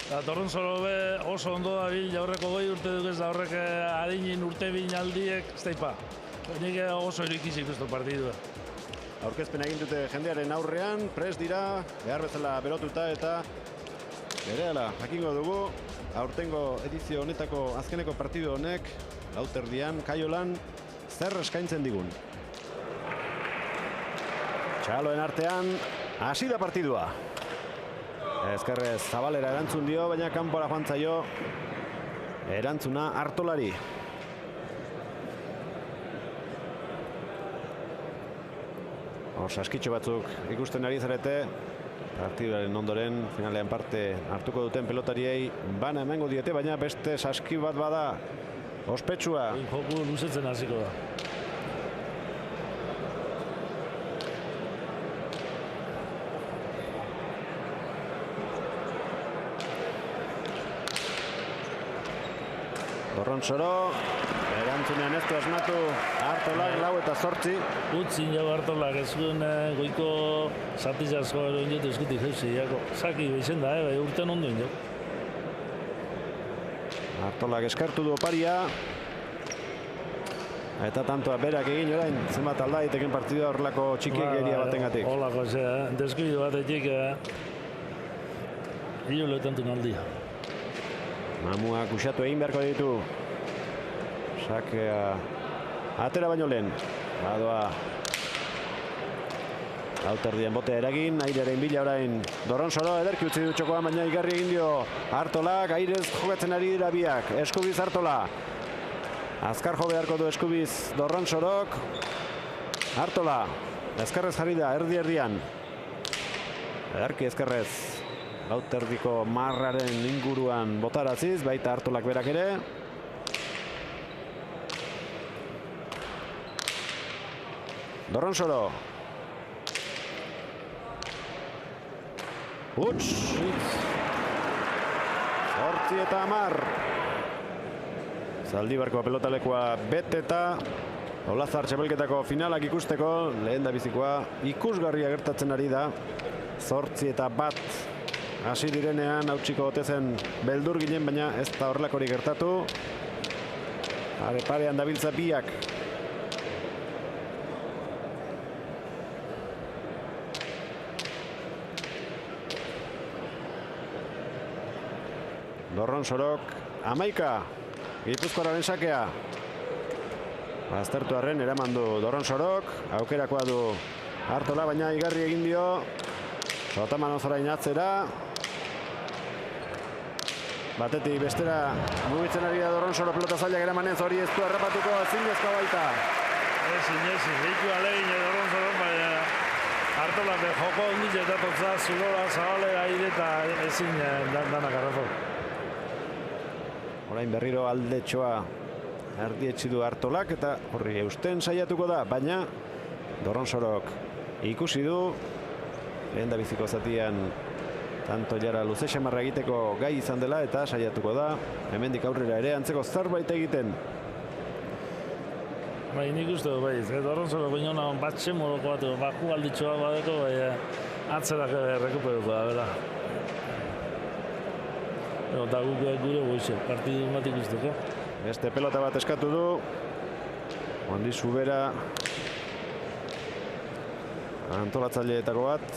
Dorronsoro be oso ondo dabil, jaurreko goi urte dukez da horrek adinin urte binaldiek, ez daipa. Nik oso irikizik duztu partidua. Aurkezpen egin dute jendearen aurrean, prest dira, behar bezala berotuta eta berehala jakingo dugu, aurtengo edizio honetako azkeneko partidu honek, lauterdian, Kaiolan, zer eskaintzen digun. Txaloen artean, hasi da partidua. Ezkerrez Zabalera erantzun dio, baina kanpora joan zaio erantzuna Artolari. Saskitxo batzuk ikusten ari zarete, partidaren ondoren finalean parte hartuko duten pelotariei bana emango diete, baina beste saski bat bada ospetsua. Joku luzetzen hasiko da. Dorronsoro, erantzunean ez du asmatu Artolak 4 eta 8. Utzin jau Artolak ez zuen goiko zatizazko eroin jote eskutik jauzi. Zaki behizen da, urten ondoen jo. Artolak eskartu du oparia. Eta tantoa berak egin orain, zenbat alda daiteken partidua horrelako txikiekeria batengatik. Horrelako, deskuidu batetik hiruletantun aldia. Mamuak usatu egin beharko ditu. Sakea atera baino lehen. Badoa lauterdian botea eragin, airearen bila orain Dorronsoro ederki utzi du txokoan, baina igarri egin dio Artolak, airez jokatzen ari dira biak. Eskubiz Artola. Azkar jo beharko du eskubiz Dorronsorok. Artola, ezkerrez jarri da, erdi-erdian. Ederki ezkerrez. Lauterdiko marraren inguruan botaraziz, baita Artolak berak ere. Dorronsoro. Huts. 8 eta 10. Zaldibarko pelotalekoa beteta. Olazar txapelketako finalak ikusteko, lehen da bizikoa ikusgarria gertatzen ari da. 8 eta 1. Hasi direnean hautsiko ote zen beldur ginen, baina ez da horrelakorik gertatu. Parean dabiltza biak. Dorronsorok 11. Gipuzkoarraren sakea. Aztertu arren eraman du Dorronsorok. Aukerakoa du Artola, baina igarri egin dio. Sotaman ozorain atzera. Batetik bestera mugitzen ari da Dorronsoro pelota zailak eramanez, hori ez du errapatuko, ezinezkoa baita. Ezin, deitu alegin Dorronsoro, baina Artolak joko ondiz eta totza zulora, Zabalera aire eta ezin danak arrazo. Orain berriro aldetxoa erdietsi du Artolak eta horri eusten saiatuko da, baina Dorronsorok ikusi du, lehen da biziko zatian tanto jara luze xamarra egiteko gai izan dela eta saiatuko da. Hemendik aurrera ere antzeko zerbait egiten. Bai, nik uste du, bai, Dorronsoro baina bat txemoroko bat, baku alditxoa badeko, bai, atzerak rekuperuko da, bera. Eta gure goize, partidu bat ikusteko. Beste pelota bat eskatu du. Ondi Zubera. Antolatzaileetako bat.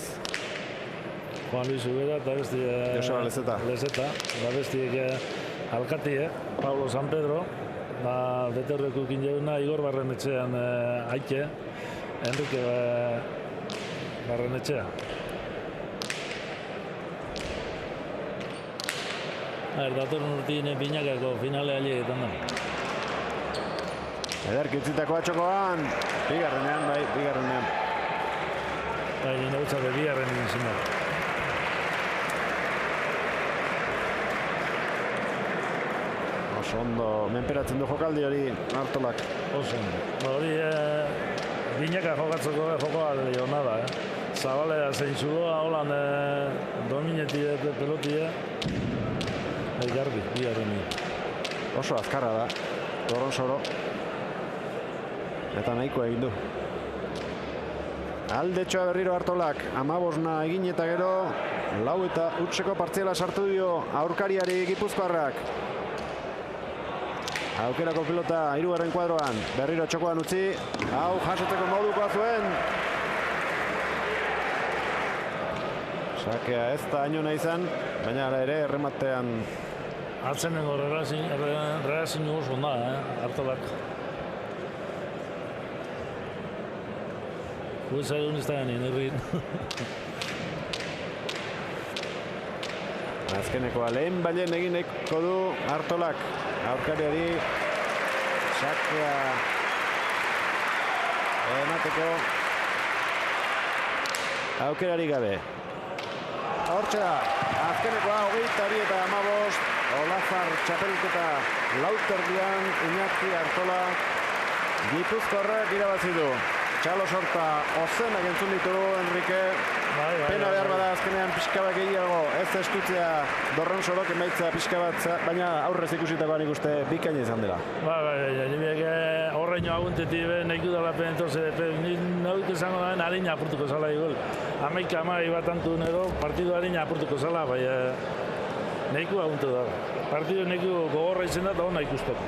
Juan Luis Ubera eta besti Joseba Lezeta. Eta bestiek alkatie, Pablo San Pedro, beterrekukin jauna Igor Barrenetxean aike, Enrique Barrenetxea. Datorren urtien binakako finale aliegetan da. Ederki utzitako atxokoan. Bigarrenean. Bai, nire utzake bigarren izin da. Oso ondo menperatzen du jokaldi hori Artolak. Oso ondo. Hori binaka jokatzeko joko alde hona da. Zabalera zein zudoa, holan dominetie, pelotie. Garbi, bigarren. Oso azkarra da, Dorronsoro. Eta nahiko egin du. Aldetxoa berriro Artolak, 15 egin eta gero, 4-0 partziala sartu dio aurkariari Gipuzkoarrak. Aukerako pilota hirugarren kuadroan, berriro txokoan utzi, hau jasotzeko modukoa zuen. Sakea ez da hainona izan, baina hala ere errematean. Atzenengo relazin oso da, Artolak. Guza egun ez da ganin, errin. Azkenekoa lehen bailen egineko du Artolak. Aurkariari sakea emateko aukerari gabe. Hortxe da, azkenekoa 22 eta 15, Olazar txapelketa lauterdian Iñaki Artola Gipuzkoarrak irabazi du. Txalo sorta ozenak entzun ditu Enrique. Pena behar bada azkenean pixka bat gehiago ez eskutzea Dorronsorok emaitza pixka bat, baina aurrez ikusitakoan ikuste bikaina izan dela. Horreino aguntetik nahiku dela penentoze, nauk izango da harina apurtuko zala igol. 11 bat antu nero partidu harina apurtuko zala, bai nahiku aguntu da. Partidu nahiku gogorra izan da, da hona ikusteko.